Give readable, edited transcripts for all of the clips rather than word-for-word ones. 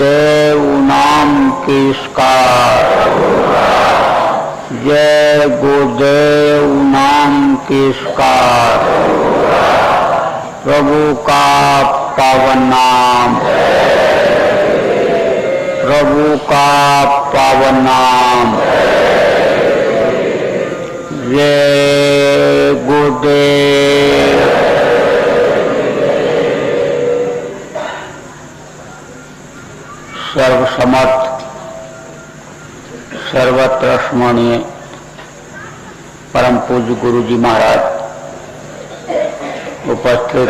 गुरुदेव नाम किसकार, जय गुरुदेव नाम किसकार, प्रभु का पावन नाम, प्रभु का पावन नाम, जय गुरुदेव। सर्वसमर्थ सर्वत्र स्मरणीय परम पूज्य गुरु जी महाराज, उपस्थित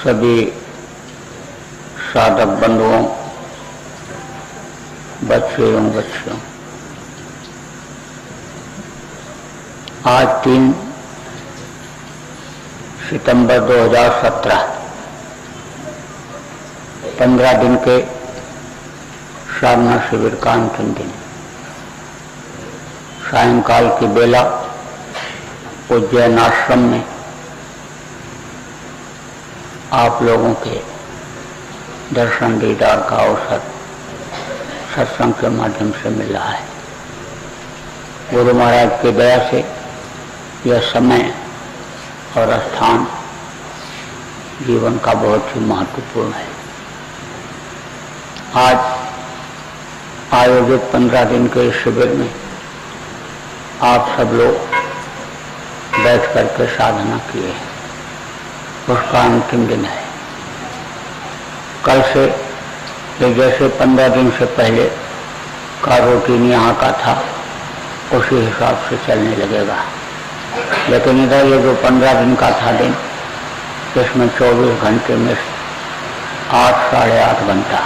सभी साधक बंधुओं, बच्चे एवं बच्चियों, आज 3 सितंबर 2017 15 दिन के साधना शिविर का अंतिम दिन। सायंकाल की बेला उज्जैन आश्रम में आप लोगों के दर्शन दीदार का अवसर सत्संग के माध्यम से मिल रहा है। गुरु महाराज की दया से यह समय और स्थान जीवन का बहुत ही महत्वपूर्ण है। आज आयोजित 15 दिन के शिविर में आप सब लोग बैठ करके साधना किए, उसका अंतिम दिन है। कल से जैसे 15 दिन से पहले का रूटीन यहाँ का था उसी हिसाब से चलने लगेगा, लेकिन इधर ये जो 15 दिन का था दिन, इसमें 24 घंटे में 8 साढ़े 8 घंटा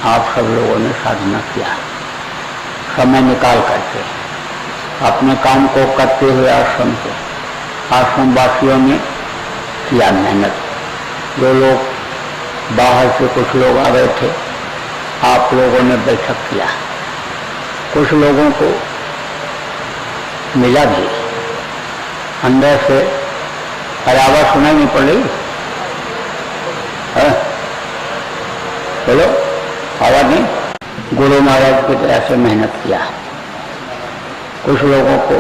आप सब लोगों ने साधना किया। समय निकाल करके अपने काम को करते हुए आश्रम वासियों ने किया मेहनत। जो लोग बाहर से कुछ लोग आ गए थे, आप लोगों ने बैठक किया। कुछ लोगों को मिला भी अंदर से, आवाज सुनाई नहीं पड़ रही है? बोलो, आवाज नहीं। गुरु महाराज की तरह से मेहनत किया। कुछ लोगों को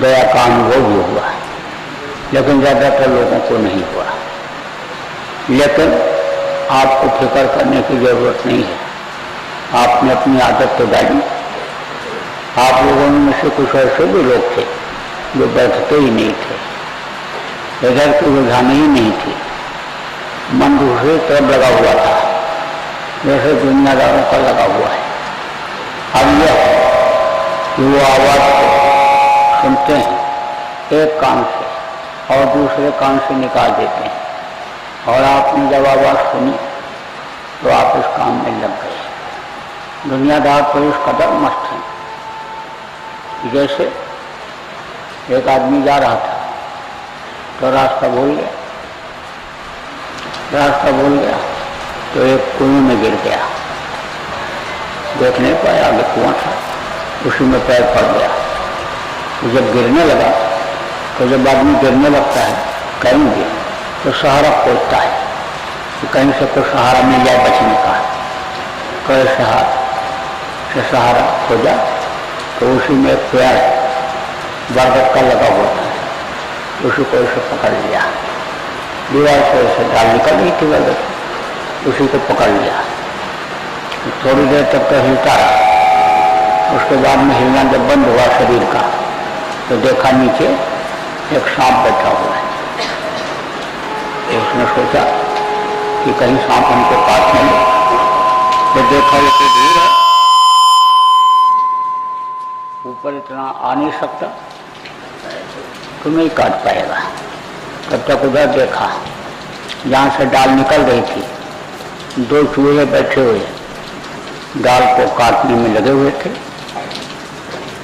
दया का अनुभव भी हुआ, लेकिन ज्यादातर लोगों को नहीं हुआ। लेकिन आपको फिक्र करने की जरूरत नहीं है। आपने अपनी आदत तो डाली। आप लोगों में से कुछ ऐसे भी लोग थे जो बैठते ही नहीं थे, इधर की रुझान ही नहीं थी, मन दूसरी तरफ लगा हुआ था, जैसे दुनियादारों का लगा हुआ है। अब यह कि वो आवाज को सुनते हैं एक कान से और दूसरे कान से निकाल देते हैं, और आपने जब आवाज सुनी तो आप इस काम में लग गए। दुनियादार तो इस कदर मस्त हैं, जैसे एक आदमी जा रहा था तो रास्ता भूल गया तो एक कुएं में गिर गया। देख नहीं पाया, आगे कुआं था, उसी में पैर पड़ गया। तो जब गिरने लगा, तो जब आदमी गिरने लगता है कहीं भी, तो सहारा खोजता है कि कहीं से कोई सहारा मिल जाए बचने का। कई सहारा खोजा तो उसी में एक पेड़ बरगद का लगा हुआ था, उसी को इसे पकड़ लिया। दीवार से ऐसे डाल निकल रही थी बरगद, उसी को पकड़ लिया। थोड़ी देर तक तो हिलता रहा। उसके बाद में हिलना जब बंद हुआ शरीर का, तो देखा नीचे एक सांप बैठा हुआ है। तो उसने सोचा कि कहीं सांप हमको काट नहीं, तो देखा इतनी दूर है, ऊपर इतना आ नहीं सकता, तो नहीं काट पाएगा। तब तक उधर देखा, जहाँ से डाल निकल रही थी, 2 चूहे बैठे हुए डाल को काटने में लगे हुए थे।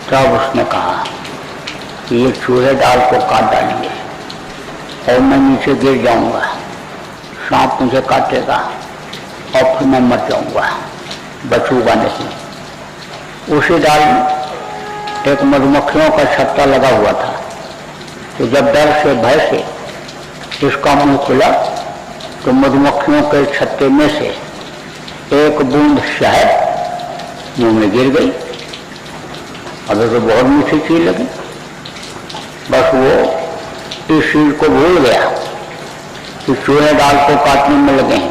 तब उसने कहा कि ये चूहे डाल को काट डालेंगे और मैं नीचे गिर जाऊंगा, सांप मुझे काटेगा और फिर मैं मर जाऊंगा, बचूंगा नहीं। उसी डाल में एक मधुमक्खियों का छत्ता लगा हुआ था, तो जब डर से भय से इसका मुंह खुला तो मधुमक्खियों के छत्ते में से एक बूंद शहद मुंह में गिर गई। अभी तो बहुत मीठी चीज लगी, बस वो इस चीज को भूल गया कि चूहे डाल को काटने में लगे हैं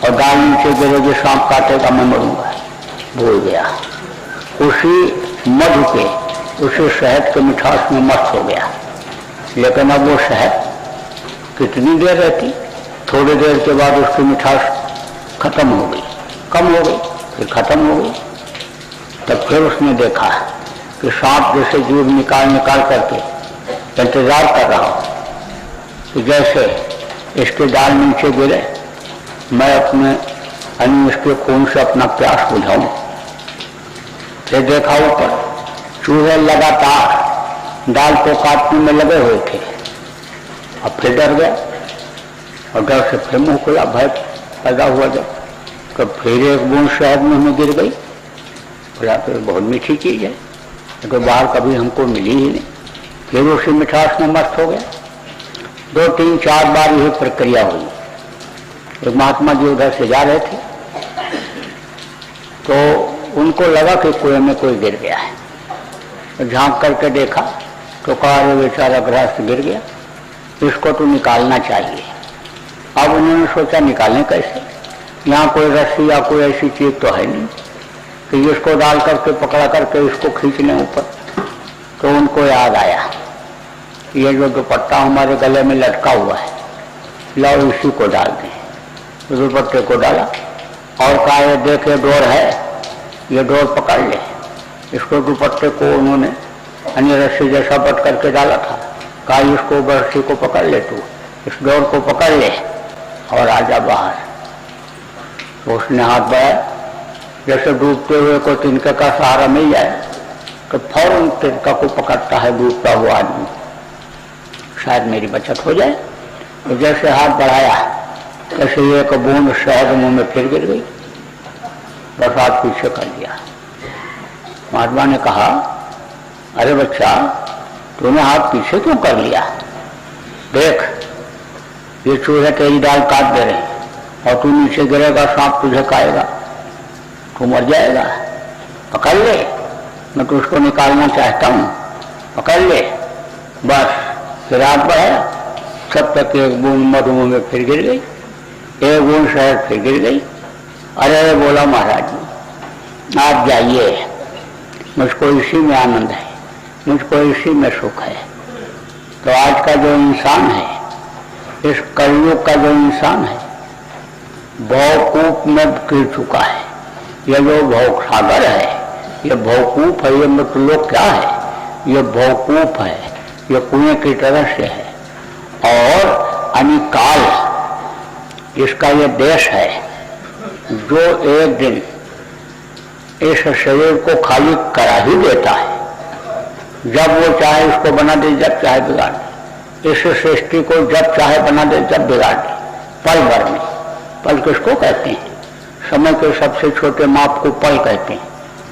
और डाल नीचे गिरेगी, सांप काटेगा मैं मरूंगा। भूल गया। उसी मधु के, उसी शहद के मिठास में मस्त हो गया। लेकिन अब वो शहद कितनी देर रहती? थोड़ी देर के बाद उसकी मिठास खत्म हो गई, कम हो गई, फिर खत्म हो गई। तब फिर उसने देखा कि सांप जैसे जीभ निकाल निकाल करके इंतजार कर रहा हो कि जैसे इसके दाल नीचे गिरे मैं अपने इसके खून से अपना प्यास बुझाऊं। फिर देखा ऊपर चूहे लगातार दाल को काटने में लगे हुए थे। अब फिर डर गया और डर से फिर मुंह खुला, भय पैदा हुआ जब तो फिर एक बूंद शहद मुंह में गिर गई। बोला तो बहुत मीठी चीज है, तो बाहर कभी हमको मिली ही नहीं। फिर उसी मिठास में मस्त हो गया। 2, 3, 4 बार यही प्रक्रिया हुई। एक महात्मा जी उधर से जा रहे थे तो उनको लगा कि कुएं में कोई गिर गया है। तो झांक करके देखा तो कहा अरे बेचारा गृहस्थ गिर गया, इसको तो निकालना चाहिए। अब उन्होंने सोचा निकालें कैसे, यहाँ कोई रस्सी या कोई ऐसी चीज तो है नहीं कि इसको डाल करके पकड़ा करके इसको खींच लें ऊपर। तो उनको याद आया ये जो दुपट्टा हमारे गले में लटका हुआ है, लाओ इसी को डाल दें। दुपट्टे को डाला और कहा ये देखे डोर है, ये डोर पकड़ ले। इसको दुपट्टे को उन्होंने अन्य रस्सी जैसा बट करके डाला था। कहा इसको रस्सी को पकड़ ले, तू इस डोर को पकड़ ले और आजा बाहर। तो उसने हाथ बढ़ाया, जैसे डूबते हुए को तिनके का सहारा मिल जाए तो फौरन तिनका को पकड़ता है डूबता हुआ आदमी, शायद मेरी बचत हो जाए। तो जैसे हाथ बढ़ाया तैसे एक बूंद शहद मुंह में फिर गिर गई। बस हाथ पीछे कर दिया। महात्मा ने कहा अरे बच्चा तूने हाथ पीछे क्यों कर लिया? देख ये चूहे तेरी दाल काट दे रहे और तू नीचे गिरेगा, सांप तुझे खाएगा, तू मर जाएगा। पकड़ ले, मैं तो उसको निकालना चाहता हूँ, पकड़ ले। बस फिर हाथ बढ़ाया, सब तक एक बूंद मधु मुंह में फिर गिर गई, एक बूंद शहद फिर गिर गई। अरे बोला महाराज जी आप जाइए, मुझको इसी में आनंद है, मुझको इसी में सुख है। तो आज का जो इंसान है, इस कलयुग का जो इंसान है, भवकूप में गिर चुका है। यह जो भव सागर है, यह भवकूप है, ये मृतलोक क्या है? यह भवकूप है, यह कुएं की तरह से है। और अनिकाल इसका यह देश है जो एक दिन इस शरीर को खाली करा ही देता है। जब वो चाहे उसको बना दे, जब चाहे बिगाड़ दे। इस सृष्टि को जब चाहे बना दे, जब बिगाड़ दे, पल भर में। पल किसको कहते हैं? समय के सबसे छोटे माप को पल कहते हैं।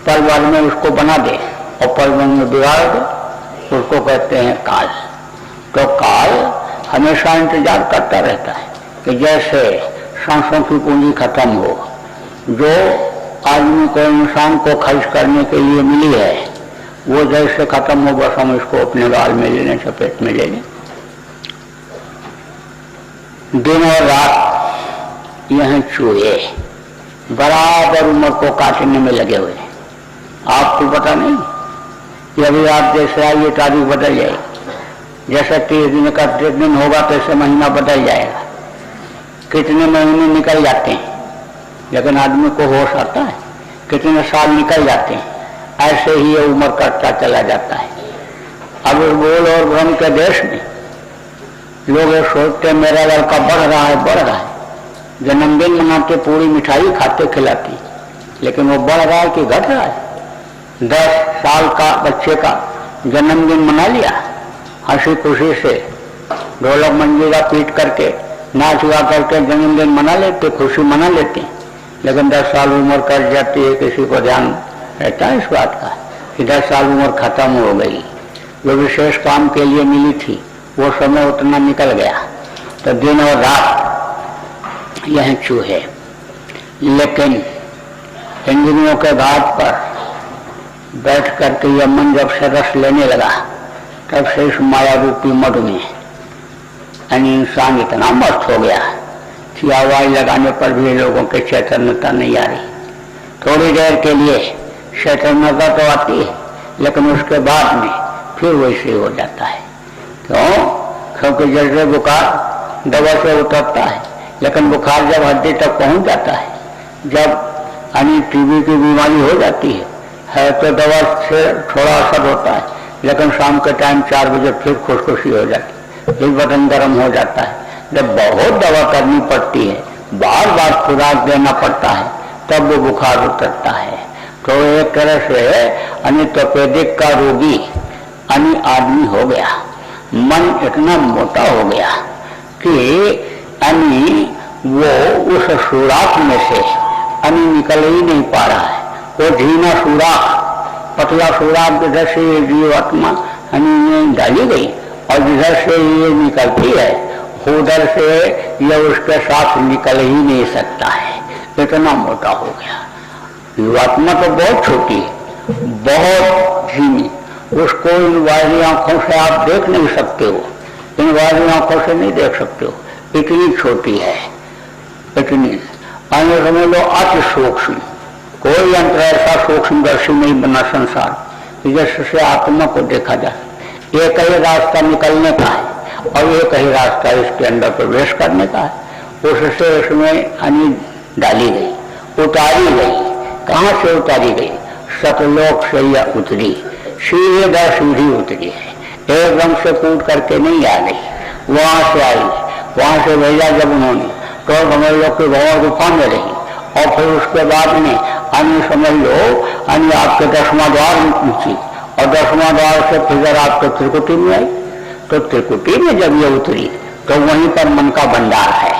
पल भर में उसको बना दे और पल भर में बिगाड़ दे, उसको कहते हैं काल। तो काल हमेशा इंतजार करता रहता है कि जैसे सांसों की पूंजी खत्म हो, जो आदमी को इंसान को खर्च करने के लिए मिली है वो जैसे खत्म हो, बस हम इसको अपने गाल में ले लें, चपेट में ले लें। दिन और रात यह चूहे बराबर उम्र को काटने में लगे हुए हैं। आपको पता नहीं कि अभी आप जैसे आइए तारीख बदल जाएगी, जैसा 30 दिन का दिन होगा तैसे महीना बदल जाएगा। कितने महीने निकल जाते हैं लेकिन आदमी को होश आता है, कितने साल निकल जाते हैं, ऐसे ही ये उम्र कटता चला जाता है। अब इस बोल और भ्रम के देश में लोग ये सोचते मेरा लड़का बढ़ रहा है, बढ़ रहा है। जन्मदिन मनाते, पूरी मिठाई खाते खिलाते, लेकिन वो बढ़ रहा है कि घट रहा है? 10 साल का बच्चे का जन्मदिन मना लिया, हंसी खुशी से ढोलक मंजीरा पीट करके नाच गा करके जन्मदिन मना लेते, खुशी मना लेते। लेकिन 10 साल उम्र कर जाती है, किसी को ध्यान रहता है इस बात का कि 10 साल उम्र खत्म हो गई, जो विशेष काम के लिए मिली थी वो समय उतना निकल गया। तो दिन और रात यह चूहे। लेकिन इंद्रियों के घाट पर बैठ करके यह मन जब से रस लेने लगा तब से इस माया रूपी मधु में यानी इंसान इतना मस्त हो गया कि आवाज लगाने पर भी लोगों के चैतन्यता नहीं आ रही। थोड़ी देर के लिए चैतन्यता तो आती है, लेकिन उसके बाद में फिर वैसे हो जाता है। क्यों? क्योंकि जैसे बुखार दवा से उतरता है, लेकिन बुखार जब हड्डी तक पहुंच जाता है, जब यानी टीबी की बीमारी हो जाती है तो दवा से थोड़ा असर होता है, लेकिन शाम के टाइम 4 बजे फिर खुशखुशी हो जाती है, फिर बदन गर्म हो जाता है। जब बहुत दवा करनी पड़ती है, बार बार खुराक देना पड़ता है, तब वो बुखार उतरता है। तो एक तरह से अनितोपेदिक का रोगी आदमी हो गया। मन इतना मोटा हो गया कि वो उस सुराख में से निकल ही नहीं पा रहा है। वो धीना सुराख, पतला सुराख जिधर से ये जीवात्मा डाली गई और जिधर से ये निकलती है उधर से ये उसके साथ निकल ही नहीं सकता है, इतना मोटा हो गया। जीवात्मा तो बहुत छोटी है, बहुत धीमी, उसको इन वायरी आंखों से आप देख नहीं सकते हो, इन वायरी आंखों से नहीं देख सकते हो, इतनी छोटी है, इतनी समझ लो अति सूक्ष्म। कोई यंत्र ऐसा सूक्ष्मदर्शी नहीं बना संसार जिससे आत्मा को देखा जाए। एक ही रास्ता निकलने का है और एक ही रास्ता इसके अंदर प्रवेश करने का है। उससे इसमें डाली गई, उतारी गई। कहाँ से उतारी गई? सतलोक से यह उतरी, सीधे 10 सीढ़ी उतरी है, एकदम से कूद करके नहीं आ गई, वहां से आई। वहां से भेजा जब उन्होंने तो समझ लो कि बहुत गुफा में रही, और फिर उसके बाद में समझ लो आपके 10वां द्वार नीचे, और 10वां द्वार से फिर आपके त्रिकुटी में आई। तो त्रिकुटी में जब ये उतरी तो वहीं पर मन का भंडार है,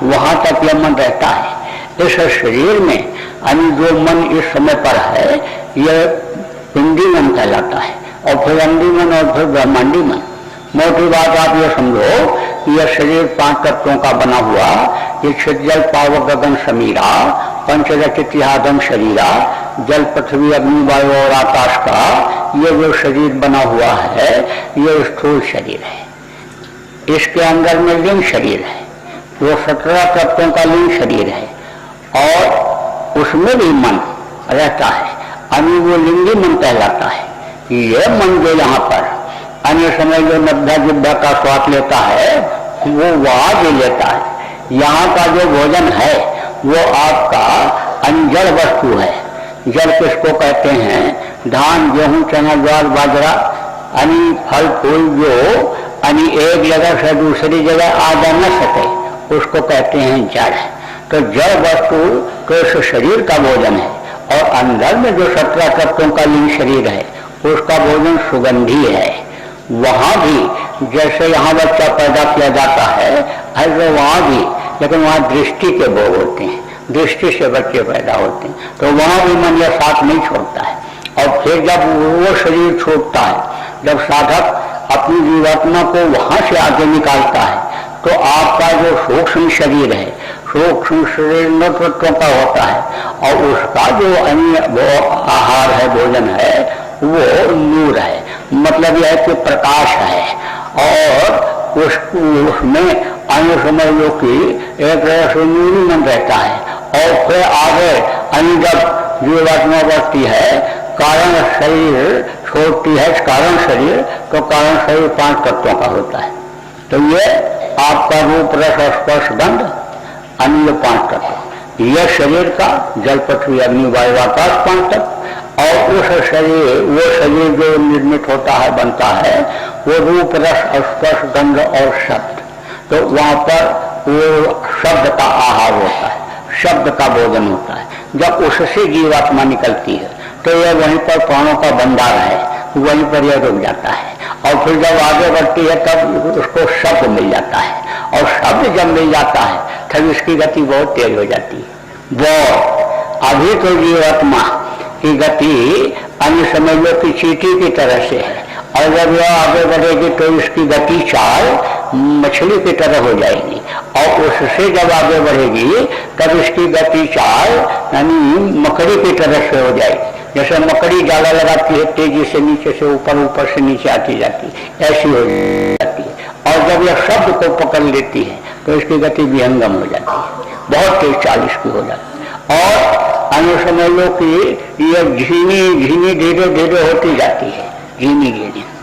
वहां तक यह मन रहता है। इस शरीर में जो मन इस समय पर है यह पिंडी मन कहलाता है, और फिर अंडी मन और फिर ब्रह्मांडी मन। मोटी बात आप ये समझो, यह शरीर 5 तत्वों का बना हुआ, ये क्षितिजल पावक गगन समीरा पंचरचितिहादम शरीरा, जल पृथ्वी अग्नि वायु और आकाश का ये जो शरीर बना हुआ है ये स्थूल शरीर है। इसके अंदर में लिंग शरीर है, वो 17 तत्वों का लिंग शरीर है, और उसमें भी मन रहता है, वो लिंगी मन कहलाता है। ये मन जो यहाँ पर अन्य समय जो नब्धा जिब्धा का स्वाद लेता है वो वहां भी लेता है। यहाँ का जो भोजन है वो आपका अंजड़ वस्तु है। जल किसको कहते हैं? धान, गेहूं, चना, ज्वार, बाजरा, फल फूल जो एक जगह से दूसरी जगह आ जा न सके उसको कहते हैं जड़। तो जड़ वस्तु तो इस शरीर का भोजन है, और अंदर में जो 17 तत्वों का लिंग शरीर है उसका भोजन सुगंधी है। वहां भी जैसे यहाँ बच्चा पैदा किया जाता है ऐसे वहां भी, लेकिन वहां दृष्टि के भोग होते हैं, दृष्टि से बच्चे पैदा होते हैं, तो वहां भी मन यह साथ नहीं छोड़ता है। और फिर जब वो शरीर छोड़ता है, जब साधक अपनी जीवात्मा को वहां से आगे निकालता है, तो आपका जो सूक्ष्म शरीर है, सूक्ष्म शरीर 9 तत्वों का होता है, और उसका जो अन्य वो आहार है, भोजन है, वो नूर है। मतलब यह है कि प्रकाश है, और उसमें अन्य समझ लो कि एक तरह से नूरी मन रहता है। और फिर आगे अन्य जब जीवात्मा बढ़ती है, कारण शरीर छोड़ती है, कारण शरीर, तो कारण शरीर 5 तत्वों का होता है। तो ये आपका रूप रस स्पर्श गंध अन्य 5 तत्व, यह शरीर का जल पृथ्वी अग्नि वायु आकाश 5 तत्व। और उस शरीर, वो शरीर जो निर्मित होता है, बनता है, वो रूप रस स्पर्श गंध और शब्द। तो वहां पर वो शब्द का आहार होता है, शब्द का भोजन होता है। जब उससे जीवात्मा निकलती है तो यह वहीं पर प्राणों का भंडार है, वहीं पर यह रुक जाता है। और फिर जब आगे बढ़ती है तब उसको शब्द मिल जाता है, और शब्द जब मिल जाता है तब इसकी गति बहुत तेज हो जाती है। वो अभी तो जीवात्मा की गति अन्य समझ लो कि चींटी की तरह से है, और जब यह आगे बढ़ेगी तो इसकी गति चाल मछली की तरह हो जाएगी, और उससे जब आगे बढ़ेगी तब इसकी गति चाल यानी मकड़ी की तरह से हो जाएगी। जैसे मकड़ी जाला लगाती है, तेजी से नीचे से ऊपर, ऊपर से नीचे आती जाती, ऐसी हो जाती है। और जब यह शब्द को पकड़ लेती है तो इसकी गति विहंगम हो जाती है, बहुत तेज चाल इसकी हो जाती है। और अन्य समझ लो कि यह झीनी झीनी धीरे धीरे होती जाती है, झीनी धीरे।